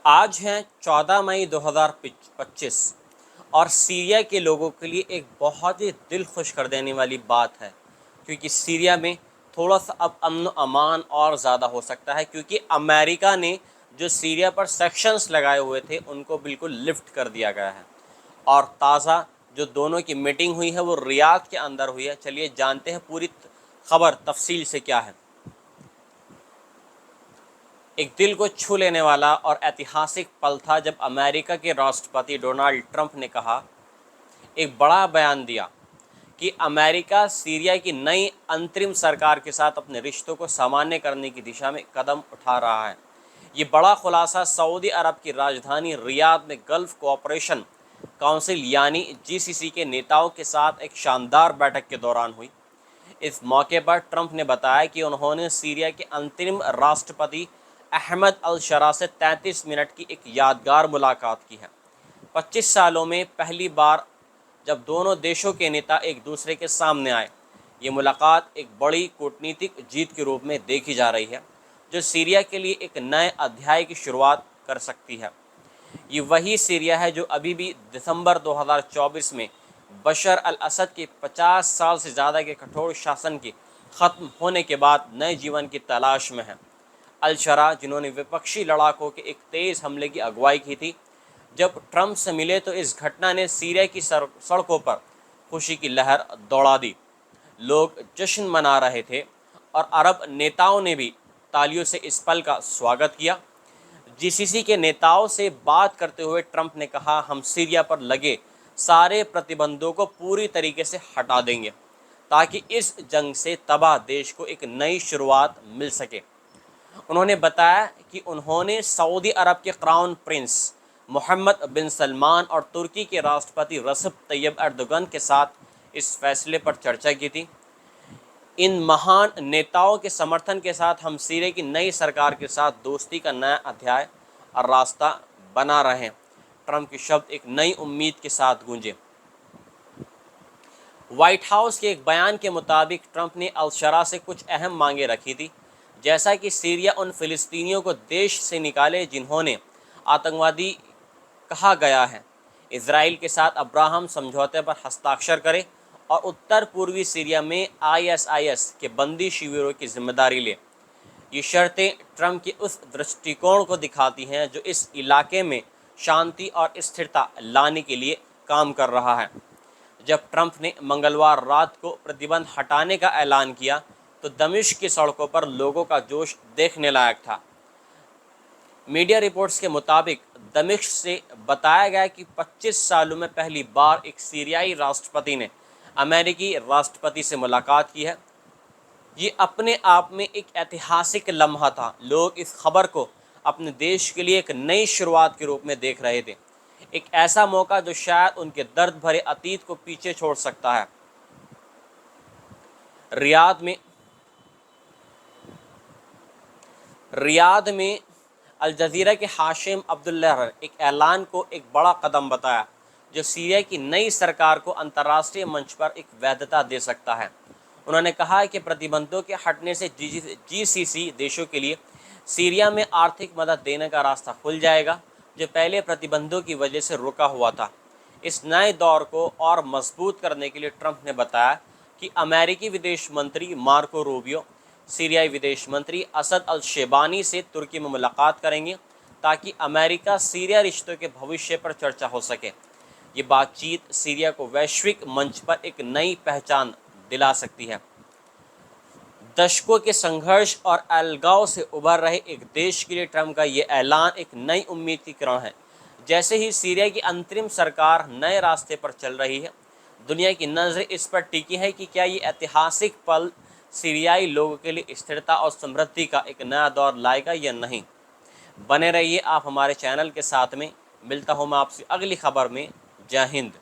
आज है 14 मई 2025 और सीरिया के लोगों के लिए एक बहुत ही दिल खुश कर देने वाली बात है, क्योंकि सीरिया में थोड़ा सा अब अमन अमान और ज़्यादा हो सकता है, क्योंकि अमेरिका ने जो सीरिया पर सेक्शंस लगाए हुए थे उनको बिल्कुल लिफ्ट कर दिया गया है। और ताज़ा जो दोनों की मीटिंग हुई है वो रियाद के अंदर हुई है। चलिए जानते हैं पूरी खबर तफसील से क्या है। एक दिल को छू लेने वाला और ऐतिहासिक पल था जब अमेरिका के राष्ट्रपति डोनाल्ड ट्रंप ने कहा, एक बड़ा बयान दिया कि अमेरिका सीरिया की नई अंतरिम सरकार के साथ अपने रिश्तों को सामान्य करने की दिशा में कदम उठा रहा है। ये बड़ा खुलासा सऊदी अरब की राजधानी रियाद में गल्फ कोऑपरेशन काउंसिल यानी जीसीसी के नेताओं के साथ एक शानदार बैठक के दौरान हुई। इस मौके पर ट्रंप ने बताया कि उन्होंने सीरिया के अंतरिम राष्ट्रपति अहमद अल शरा से 33 मिनट की एक यादगार मुलाकात की है। 25 सालों में पहली बार जब दोनों देशों के नेता एक दूसरे के सामने आए, ये मुलाकात एक बड़ी कूटनीतिक जीत के रूप में देखी जा रही है, जो सीरिया के लिए एक नए अध्याय की शुरुआत कर सकती है। ये वही सीरिया है जो अभी भी दिसंबर 2024 में बशर अल असद के 50 साल से ज़्यादा के कठोर शासन के ख़त्म होने के बाद नए जीवन की तलाश में है। अल शरा, जिन्होंने विपक्षी लड़ाकों के एक तेज़ हमले की अगुवाई की थी, जब ट्रंप से मिले तो इस घटना ने सीरिया की सड़कों पर खुशी की लहर दौड़ा दी। लोग जश्न मना रहे थे और अरब नेताओं ने भी तालियों से इस पल का स्वागत किया। जीसीसी के नेताओं से बात करते हुए ट्रंप ने कहा, हम सीरिया पर लगे सारे प्रतिबंधों को पूरी तरीके से हटा देंगे ताकि इस जंग से तबाह देश को एक नई शुरुआत मिल सके। उन्होंने बताया कि उन्होंने सऊदी अरब के क्राउन प्रिंस मोहम्मद बिन सलमान और तुर्की के राष्ट्रपति रसिप तैयब एर्दोगन के साथ इस फैसले पर चर्चा की थी। इन महान नेताओं के समर्थन के साथ हम सीरिया की नई सरकार के साथ दोस्ती का नया अध्याय और रास्ता बना रहे हैं। ट्रंप के शब्द एक नई उम्मीद के साथ गूंजे। व्हाइट हाउस के एक बयान के मुताबिक ट्रंप ने अल शरा से कुछ अहम मांगें रखी थी, जैसा कि सीरिया उन फ़िलिस्तीनियों को देश से निकाले जिन्होंने आतंकवादी कहा गया है, इजराइल के साथ अब्राहम समझौते पर हस्ताक्षर करे और उत्तर पूर्वी सीरिया में आईएसआईएस के बंदी शिविरों की जिम्मेदारी ले। ये शर्तें ट्रंप के उस दृष्टिकोण को दिखाती हैं जो इस इलाके में शांति और स्थिरता लाने के लिए काम कर रहा है। जब ट्रंप ने मंगलवार रात को प्रतिबंध हटाने का ऐलान किया तो दमिश्क की सड़कों पर लोगों का जोश देखने लायक था। मीडिया रिपोर्ट्स के मुताबिक दमिश्क से बताया गया कि 25 सालों में पहली बार एक सीरियाई राष्ट्रपति ने अमेरिकी राष्ट्रपति से मुलाकात की है। ये अपने आप में एक ऐतिहासिक लम्हा था। लोग इस खबर को अपने देश के लिए एक नई शुरुआत के रूप में देख रहे थे, एक ऐसा मौका जो शायद उनके दर्द भरे अतीत को पीछे छोड़ सकता है। रियाद में अल जज़ीरा के हाशिम अब्दुल्ला एक ऐलान को एक बड़ा कदम बताया जो सीरिया की नई सरकार को अंतर्राष्ट्रीय मंच पर एक वैधता दे सकता है। उन्होंने कहा कि प्रतिबंधों के हटने से जीसीसी देशों के लिए सीरिया में आर्थिक मदद देने का रास्ता खुल जाएगा, जो पहले प्रतिबंधों की वजह से रुका हुआ था। इस नए दौर को और मजबूत करने के लिए ट्रंप ने बताया कि अमेरिकी विदेश मंत्री मार्को रूबियो सीरियाई विदेश मंत्री असद अल शेबानी से तुर्की में मुलाकात करेंगे ताकि अमेरिका सीरिया रिश्तों के भविष्य पर चर्चा हो सके। ये बातचीत सीरिया को वैश्विक मंच पर एक नई पहचान दिला सकती है। दशकों के संघर्ष और अलगाव से उभर रहे एक देश के लिए ट्रंप का ये ऐलान एक नई उम्मीद की किरण है। जैसे ही सीरिया की अंतरिम सरकार नए रास्ते पर चल रही है, दुनिया की नज़रें इस पर टिकी है कि क्या ये ऐतिहासिक पल सीरियाई लोगों के लिए स्थिरता और समृद्धि का एक नया दौर लाएगा या नहीं। बने रहिए आप हमारे चैनल के साथ में। मिलता हूँ मैं आपसे अगली खबर में। जय हिंद।